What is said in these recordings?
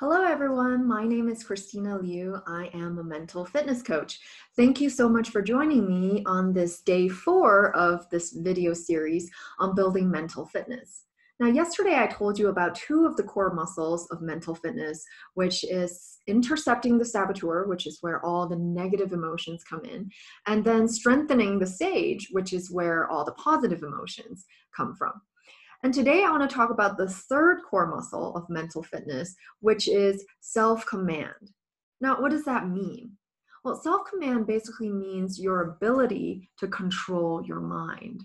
Hello, everyone. My name is Christina Liu. I am a mental fitness coach. Thank you so much for joining me on this day 4 of this video series on building mental fitness. Now, yesterday I told you about 2 of the core muscles of mental fitness, which is intercepting the saboteur, which is where all the negative emotions come in, and then strengthening the sage, which is where all the positive emotions come from. And today I want to talk about the 3rd core muscle of mental fitness, which is self-command. Now, what does that mean? Well, self-command basically means your ability to control your mind.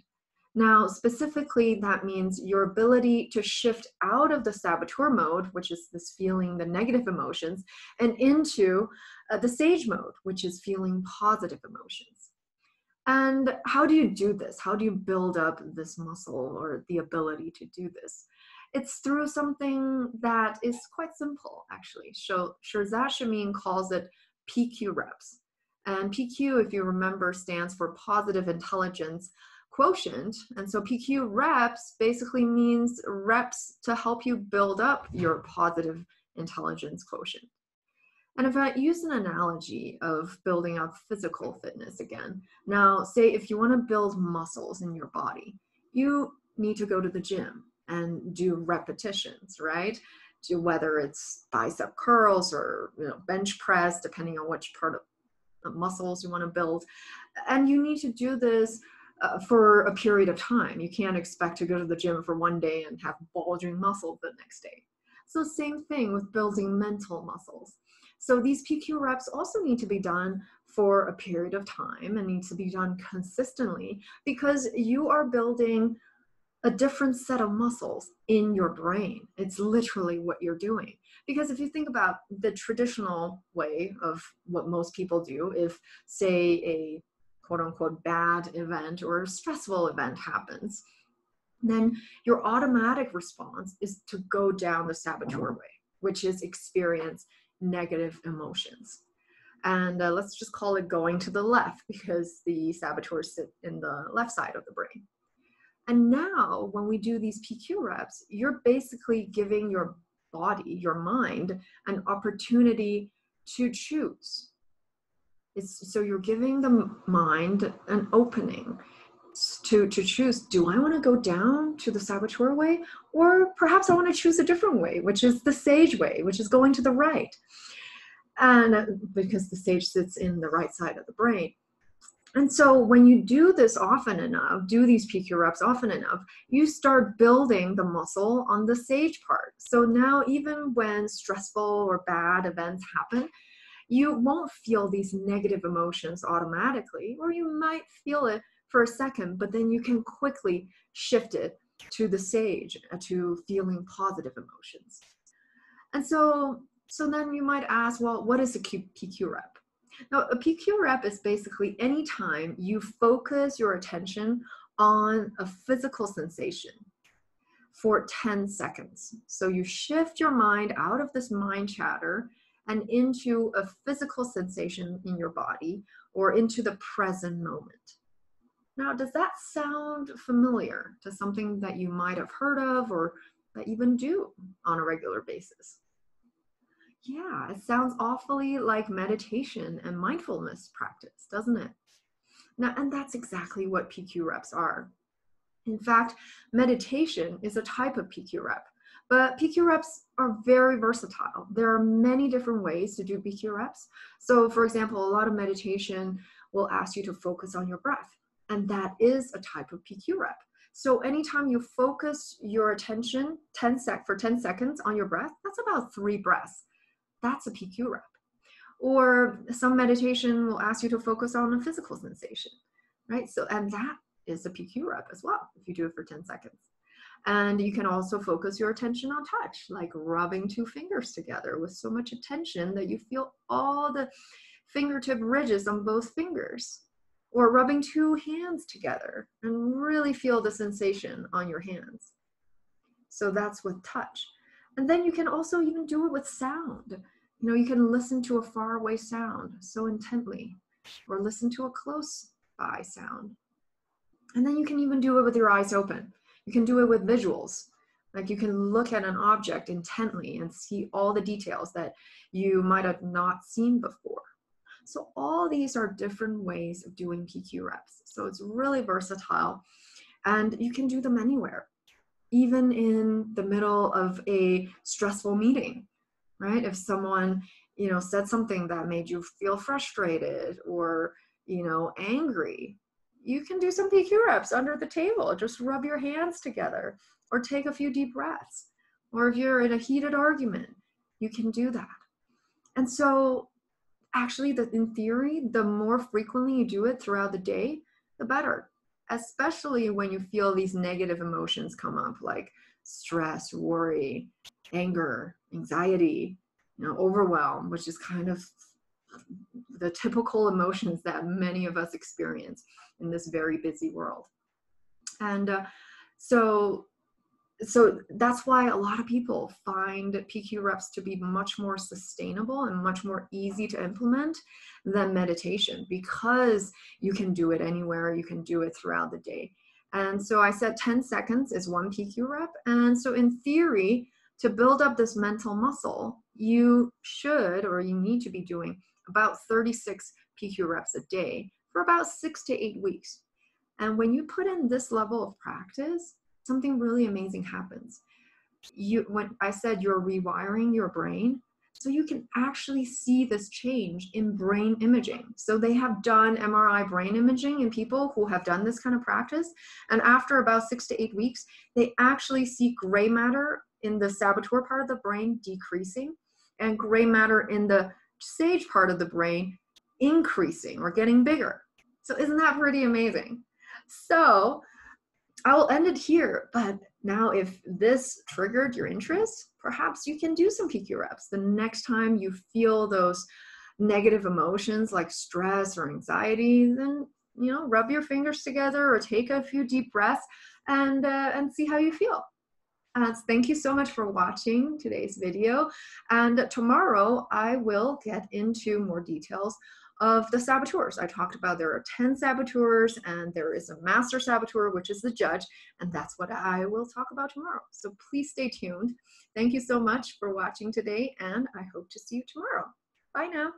Now, specifically, that means your ability to shift out of the saboteur mode, which is this feeling the negative emotions, and into the sage mode, which is feeling positive emotions. And how do you do this? How do you build up this muscle or the ability to do this? It's through something that is quite simple, actually. So Shirzad Chamine calls it PQ reps. And PQ, if you remember, stands for Positive Intelligence Quotient. And so PQ reps basically means reps to help you build up your positive intelligence quotient. And if I use an analogy of building up physical fitness again, now say if you want to build muscles in your body, you need to go to the gym and do repetitions, right? Do whether it's bicep curls or bench press, depending on which part of muscles you want to build. And you need to do this for a period of time. You can't expect to go to the gym for one day and have bulging muscles the next day. So same thing with building mental muscles. So these PQ reps also need to be done for a period of time and needs to be done consistently because you are building a different set of muscles in your brain. It's literally what you're doing. Because if you think about the traditional way of what most people do, if say a quote unquote bad event or a stressful event happens, then your automatic response is to go down the saboteur way, which is experience negative emotions. And let's just call it going to the left because the saboteurs sit in the left side of the brain. And now when we do these PQ reps, you're basically giving your body, your mind, an opportunity to choose. So you're giving the mind an opening to choose, do I want to go down to the saboteur way? Or perhaps I want to choose a different way, which is the sage way, which is going to the right. And because the sage sits in the right side of the brain. And so when you do this often enough, do these PQ reps often enough, you start building the muscle on the sage part. So now even when stressful or bad events happen, you won't feel these negative emotions automatically, or you might feel it for a second, but then you can quickly shift it to the sage, to feeling positive emotions. And so then you might ask, well, what is a PQ rep? Now, a PQ rep is basically any time you focus your attention on a physical sensation for 10 seconds. So you shift your mind out of this mind chatter and into a physical sensation in your body or into the present moment. Now, does that sound familiar to something that you might have heard of or that even do on a regular basis? Yeah, it sounds awfully like meditation and mindfulness practice, doesn't it? Now, and that's exactly what PQ reps are. In fact, meditation is a type of PQ rep, but PQ reps are very versatile. There are many different ways to do PQ reps. So for example, a lot of meditation will ask you to focus on your breath, and that is a type of PQ rep. So anytime you focus your attention for 10 seconds on your breath, that's about 3 breaths. That's a PQ rep. Or some meditation will ask you to focus on a physical sensation, right? So, and that is a PQ rep as well, if you do it for 10 seconds. And you can also focus your attention on touch, like rubbing 2 fingers together with so much attention that you feel all the fingertip ridges on both fingers. Or rubbing 2 hands together and really feel the sensation on your hands. So that's with touch. And then you can also even do it with sound. You can listen to a faraway sound so intently, or listen to a close by sound. And then you can even do it with your eyes open. You can do it with visuals. Like you can look at an object intently and see all the details that you might have not seen before. So all these are different ways of doing PQ reps. So it's really versatile and you can do them anywhere, even in the middle of a stressful meeting, right? If someone, said something that made you feel frustrated or, angry, you can do some PQ reps under the table. Just rub your hands together or take a few deep breaths. Or if you're in a heated argument, you can do that. And so actually, in theory, the more frequently you do it throughout the day, the better, especially when you feel these negative emotions come up like stress, worry, anger, anxiety, overwhelm, which is kind of the typical emotions that many of us experience in this very busy world. And so that's why a lot of people find PQ reps to be much more sustainable and much more easy to implement than meditation, because you can do it anywhere, you can do it throughout the day. And so I said 10 seconds is one PQ rep. And so in theory, to build up this mental muscle, you should, or you need to be doing about 36 PQ reps a day for about 6 to 8 weeks. And when you put in this level of practice, something really amazing happens. When I said you're rewiring your brain, so you can actually see this change in brain imaging. So they have done MRI brain imaging in people who have done this kind of practice. And after about 6 to 8 weeks, they actually see gray matter in the saboteur part of the brain decreasing and gray matter in the sage part of the brain increasing or getting bigger. So isn't that pretty amazing? So I'll end it here, but now if this triggered your interest, perhaps you can do some PQ reps. The next time you feel those negative emotions like stress or anxiety, then, rub your fingers together or take a few deep breaths and see how you feel. Thank you so much for watching today's video. And tomorrow I will get into more details of the saboteurs. I talked about there are 10 saboteurs and there is a master saboteur, which is the judge, and that's what I will talk about tomorrow. So please stay tuned. Thank you so much for watching today, and I hope to see you tomorrow. Bye now.